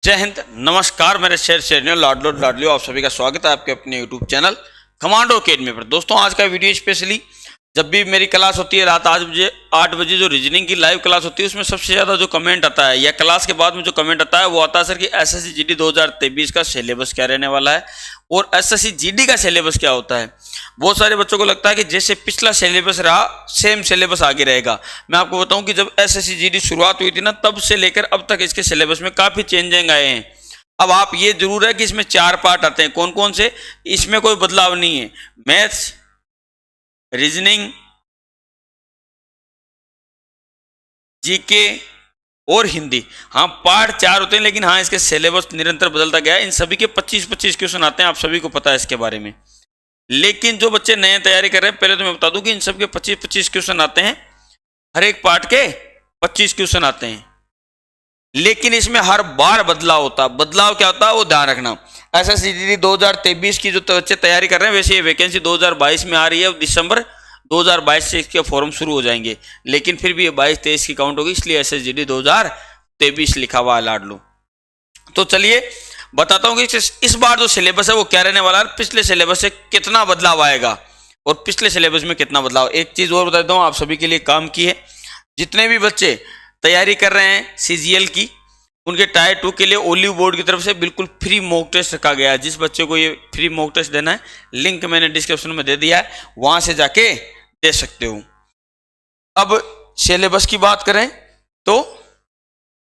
जय हिंद, नमस्कार मेरे शेर शेरनियों, लाडलो लाडलियों, आप सभी का स्वागत है आपके अपने यूट्यूब चैनल कमांडो अकेडमी पर। दोस्तों, आज का वीडियो स्पेशली जब भी मेरी क्लास होती है रात 8 बजे जो रीजनिंग की लाइव क्लास होती है उसमें सबसे ज़्यादा जो कमेंट आता है या क्लास के बाद में जो कमेंट आता है वो आता है सर कि एसएससी जीडी 2023 का सिलेबस क्या रहने वाला है और एसएससी जीडी का सिलेबस क्या होता है। बहुत सारे बच्चों को लगता है कि जैसे पिछला सिलेबस रहा सेम सिलेबस आगे रहेगा। मैं आपको बताऊं कि जब एसएससी जीडी शुरुआत हुई थी ना, तब से लेकर अब तक इसके सिलेबस में काफ़ी चेंजिंग आए हैं। अब आप ये जरूर है कि इसमें 4 पार्ट आते हैं। कौन कौन से? इसमें कोई बदलाव नहीं है। मैथ्स, रीजनिंग, जीके और हिंदी। हाँ, पार्ट 4 होते हैं, लेकिन हाँ इसके सिलेबस निरंतर बदलता गया है। इन सभी के 25-25 क्वेश्चन आते हैं, आप सभी को पता है इसके बारे में। लेकिन जो बच्चे नए तैयारी कर रहे हैं, पहले तो मैं बता दूं कि इन सब के 25-25 क्वेश्चन आते हैं। हर एक पार्ट के 25 क्वेश्चन आते हैं, लेकिन इसमें हर बार बदलाव होता है। बदलाव क्या होता है वो ध्यान रखना। एसएससी जीडी 2023 की जो बच्चे तैयारी कर रहे हैं, वैसे ये वैकेंसी 2022 में आ रही है। दिसंबर 2022 से इसके फॉर्म शुरू हो जाएंगे, लेकिन फिर भी ये 22-23 की काउंट होगी, इसलिए एसएससी जीडी 2023 लिखा हुआ है लाडलो। तो चलिए बताता हूँ कि इस बार जो सिलेबस है वो क्या रहने वाला है, पिछले सिलेबस से कितना बदलाव आएगा और पिछले सिलेबस में कितना बदलाव। एक चीज़ और बता देता हूँ, आप सभी के लिए काम की है। जितने भी बच्चे तैयारी कर रहे हैं सीजीएल की, उनके टायर 2 के लिए ओलिव बोर्ड की तरफ से बिल्कुल फ्री मॉक टेस्ट रखा गया है। जिस बच्चे को ये फ्री मॉक टेस्ट देना है, लिंक मैंने डिस्क्रिप्शन में दे दिया है, वहां से जाके दे सकते हो। अब सिलेबस की बात करें तो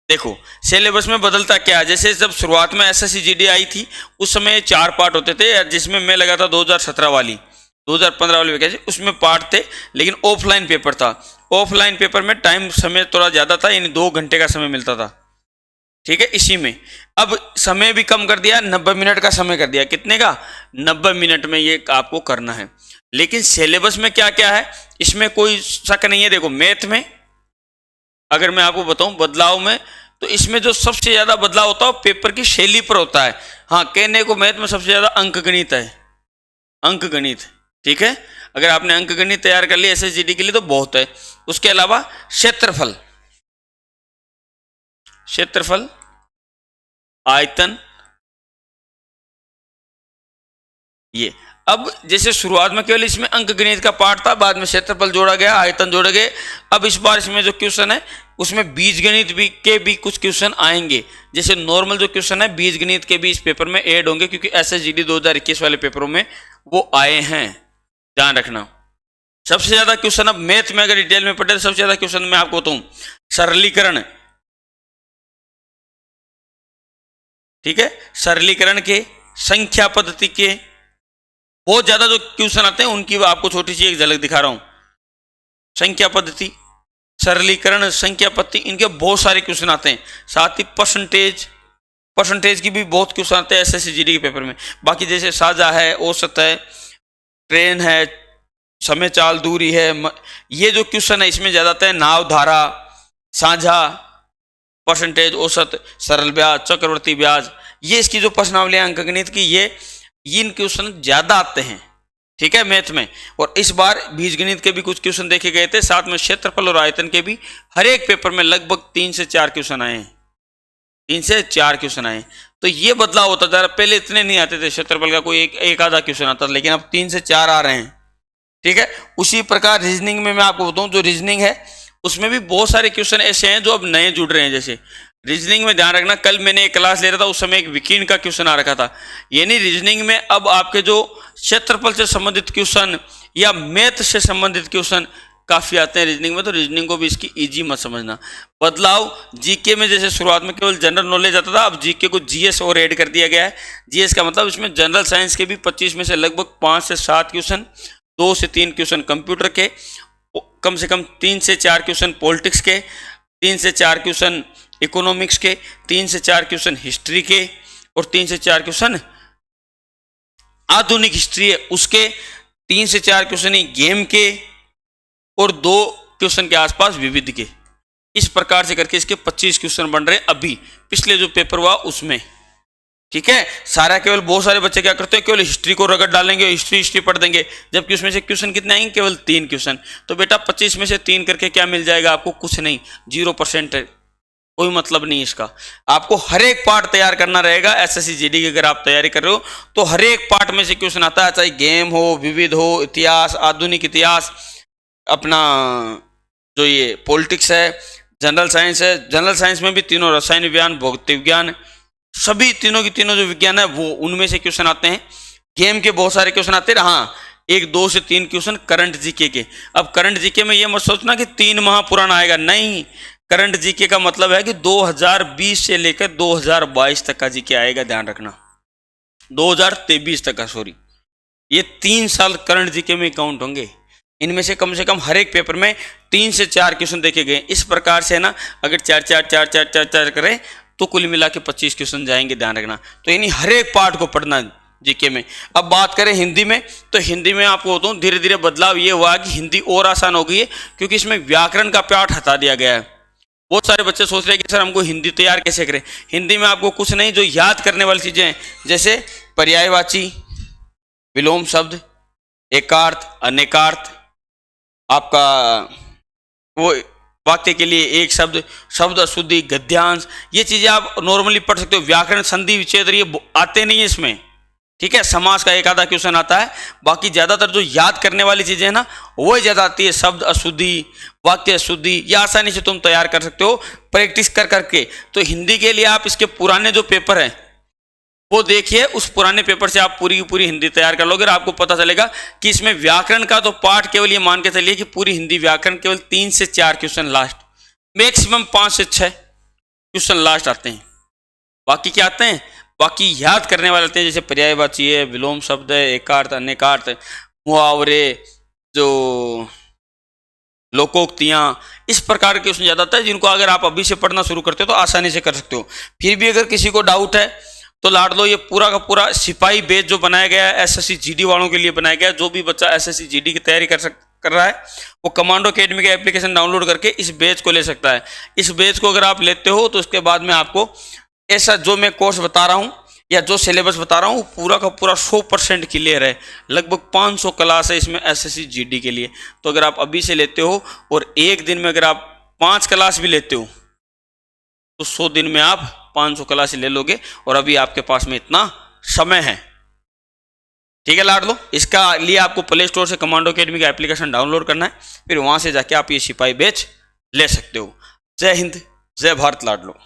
देखो, सिलेबस में बदलता क्या है। जैसे जब शुरुआत में एसएससी जीडी आई थी उस समय 4 पार्ट होते थे, जिसमें मैं लगा था 2017 वाली 2015 वाली वैकेंसी, उसमें पार्ट थे, लेकिन ऑफलाइन पेपर था। ऑफलाइन पेपर में टाइम समय थोड़ा ज़्यादा था, यानी 2 घंटे का समय मिलता था। ठीक है, इसी में अब समय भी कम कर दिया, 90 मिनट का समय कर दिया। कितने का? 90 मिनट में ये आपको करना है। लेकिन सिलेबस में क्या क्या है, इसमें कोई शक नहीं है। देखो, मैथ में अगर मैं आपको बताऊं बदलाव में, तो इसमें जो सबसे ज़्यादा बदलाव होता है पेपर की शैली पर होता है। हाँ, कहने को मैथ में सबसे ज़्यादा अंक गणित है, अंक गणित। ठीक है, अगर आपने अंक गणित तैयार कर लिया एसएससी जीडी के लिए तो बहुत है। उसके अलावा क्षेत्रफल, क्षेत्रफल, आयतन, ये। अब जैसे शुरुआत में केवल इसमें अंक गणित का पार्ट था, बाद में क्षेत्रफल जोड़ा गया, आयतन जोड़े गए। अब इस बार इसमें जो क्वेश्चन है उसमें बीजगणित भी कुछ क्वेश्चन आएंगे। जैसे नॉर्मल जो क्वेश्चन है बीजगणित के भी इस पेपर में ऐड होंगे, क्योंकि एसएससी जीडी 2021 वाले पेपरों में वो आए हैं, ध्यान रखना। सबसे ज्यादा क्वेश्चन अब मैथ में अगर डिटेल में पढ़े तो सबसे ज्यादा क्वेश्चन मैं आपको बताऊं सरलीकरण। ठीक है, सरलीकरण के, संख्या पद्धति के बहुत ज्यादा जो क्वेश्चन आते हैं, उनकी आपको छोटी सी एक झलक दिखा रहा हूं। संख्या पद्धति, सरलीकरण, संख्या पद्धति, इनके बहुत सारे क्वेश्चन आते हैं। साथ ही परसेंटेज की भी बहुत क्वेश्चन आते हैं एसएससी जीडी के पेपर में। बाकी जैसे साझा है, औसत है, ट्रेन है, समय चाल दूरी है, ये जो क्वेश्चन है इसमें ज्यादा आते हैं। नाव, धारा, साझा, परसेंटेज, औसत, सरल ब्याज, चक्रवर्ती ब्याज, ये इसकी जो प्रश्नावलियां अंकगणित की, ये इन क्वेश्चन ज्यादा आते हैं। ठीक है, मैथ में। और इस बार बीजगणित के भी कुछ क्वेश्चन देखे गए थे, साथ में क्षेत्रफल और आयतन के भी हर एक पेपर में लगभग 3 से 4 क्वेश्चन आए हैं, 3 से 4 क्वेश्चन आए। तो ये बदलाव होता जा रहा। पहले इतने नहीं आते थे, क्षेत्रफल का कोई एक आधा क्वेश्चन आता था, लेकिन अब 3 से 4 आ रहे हैं। ठीक है, उसी प्रकार रीजनिंग में मैं आपको बताऊं, जो रीजनिंग है उसमें भी बहुत सारे क्वेश्चन ऐसे हैं जो अब नए जुड़ रहे हैं। जैसे रीजनिंग में ध्यान रखना, कल मैंने एक क्लास ले रहा था, उस समय एक विकीर्ण का क्वेश्चन आ रखा था। यानी रीजनिंग में अब आपके जो क्षेत्रफल से संबंधित क्वेश्चन या मैथ से संबंधित क्वेश्चन काफी आते हैं रीजनिंग में। तो रीजनिंग को भी इसकी इजी मत समझना। बदलाव जीके में, जैसे शुरुआत में केवल जनरल नॉलेज आता था, अब जीके को जीएस और ऐड कर दिया गया है। जीएस का मतलब इसमें जनरल साइंस के भी 25 में से लगभग 5 से 7 क्वेश्चन, 2 से 3 क्वेश्चन कंप्यूटर के, कम से कम 3 से 4 क्वेश्चन पॉलिटिक्स के, 3 से 4 क्वेश्चन इकोनॉमिक्स के, 3 से 4 क्वेश्चन हिस्ट्री के, और 3 से 4 क्वेश्चन आधुनिक हिस्ट्री है उसके, 3 से 4 क्वेश्चन ही गेम के, और 2 क्वेश्चन के आसपास विविध के। इस प्रकार से करके इसके 25 क्वेश्चन बन रहे हैं अभी, पिछले जो पेपर हुआ उसमें। ठीक है, सारा केवल बहुत सारे बच्चे क्या करते हैं, केवल हिस्ट्री को रगड़ डालेंगे, हिस्ट्री पढ़ देंगे, जबकि उसमें से क्वेश्चन कितने आएंगे, केवल 3 क्वेश्चन। तो बेटा 25 में से 3 करके क्या मिल जाएगा आपको? कुछ नहीं, 0% है। कोई मतलब नहीं इसका। आपको हर एक पार्ट तैयार करना रहेगा। एसएससी जीडी की अगर आप तैयारी कर रहे हो तो हर एक पार्ट में से क्वेश्चन आता है, चाहे गेम हो, विविध हो, इतिहास, आधुनिक इतिहास, अपना जो ये पॉलिटिक्स है, जनरल साइंस है। जनरल साइंस में भी तीनों, रसायन विज्ञान, भौतिक विज्ञान, सभी तीनों की तीनों जो विज्ञान है वो उनमें से क्वेश्चन आते हैं। गेम के बहुत सारे क्वेश्चन आते हैं। हाँ, 1, 2 से 3 क्वेश्चन करंट जीके के। अब करंट जीके में ये मत सोचना कि 3 माह पुराना आएगा, नहीं। करंट जीके का मतलब है कि 2020 से लेकर 2022 तक का जीके आएगा, ध्यान रखना। 2023 तक का, सॉरी, ये 3 साल करंट जीके में काउंट होंगे। इनमें से कम हर एक पेपर में 3 से 4 क्वेश्चन देखे गए। इस प्रकार से है ना, अगर 4 करें तो कुल मिला के 25 क्वेश्चन जाएंगे, ध्यान रखना। तो यानी हर एक पार्ट को पढ़ना जीके में। अब बात करें हिंदी में, तो हिंदी में आपको बताऊं धीरे धीरे बदलाव ये हुआ कि हिंदी और आसान हो गई है, क्योंकि इसमें व्याकरण का पार्ट हटा दिया गया है। बहुत सारे बच्चे सोच रहे हैं कि सर हमको हिंदी तैयार कैसे करें। हिंदी में आपको कुछ नहीं, जो याद करने वाली चीजें हैं, जैसे पर्यायवाची, विलोम शब्द, एकार्थ, अनेकार्थ, आपका वो वाक्य के लिए एक शब्द, शब्द अशुद्धि, गद्यांश, ये चीजें आप नॉर्मली पढ़ सकते हो। व्याकरण, संधि, विच्छेद ये आते नहीं है इसमें, ठीक है। समास का एक आधा क्वेश्चन आता है, बाकी ज्यादातर जो याद करने वाली चीजें हैं ना वो ज्यादा आती है। शब्द अशुद्धि, वाक्य अशुद्धि, ये आसानी से तुम तैयार कर सकते हो प्रैक्टिस कर करके। तो हिंदी के लिए आप इसके पुराने जो पेपर हैं वो देखिए, उस पुराने पेपर से आप पूरी की पूरी हिंदी तैयार कर लोगे और आपको पता चलेगा कि इसमें व्याकरण का तो पार्ट केवल ये मान के चलिए कि पूरी हिंदी व्याकरण केवल 3 से 4 क्वेश्चन लास्ट, मैक्सिमम 5 से 6 क्वेश्चन लास्ट आते हैं। बाकी क्या आते हैं, बाकी याद करने वाले आते हैं, जैसे पर्यायवाची है, विलोम शब्द है, एकार्थ, अनेकार्थ, मुहावरे, जो लोकोक्तियां, इस प्रकार के क्वेश्चन ज्यादा आता है, जिनको अगर आप अभी से पढ़ना शुरू करते हो तो आसानी से कर सकते हो। फिर भी अगर किसी को डाउट है तो लाड लो, ये पूरा का पूरा सिपाही बेच जो बनाया गया है एसएससी जीडी वालों के लिए बनाया गया है। जो भी बच्चा एसएससी जीडी की तैयारी कर रहा है वो कमांडो अकेडमी का एप्लीकेशन डाउनलोड करके इस बैच को ले सकता है। इस बैच को अगर आप लेते हो तो उसके बाद में आपको ऐसा जो मैं कोर्स बता रहा हूँ या जो सिलेबस बता रहा हूँ पूरा का पूरा 100% क्लियर है। लगभग 500 क्लास है इसमें एसएससी जीडी के लिए। तो अगर आप अभी से लेते हो और एक दिन में अगर आप 5 क्लास भी लेते हो तो 100 दिन में आप 500 क्लास ले लोगे, और अभी आपके पास में इतना समय है। ठीक है लाड लो, इसका लिए आपको प्ले स्टोर से कमांडो अकेडमी का एप्लीकेशन डाउनलोड करना है, फिर वहां से जाके आप ये सिपाही बैच ले सकते हो। जय हिंद, जय भारत लाड लो।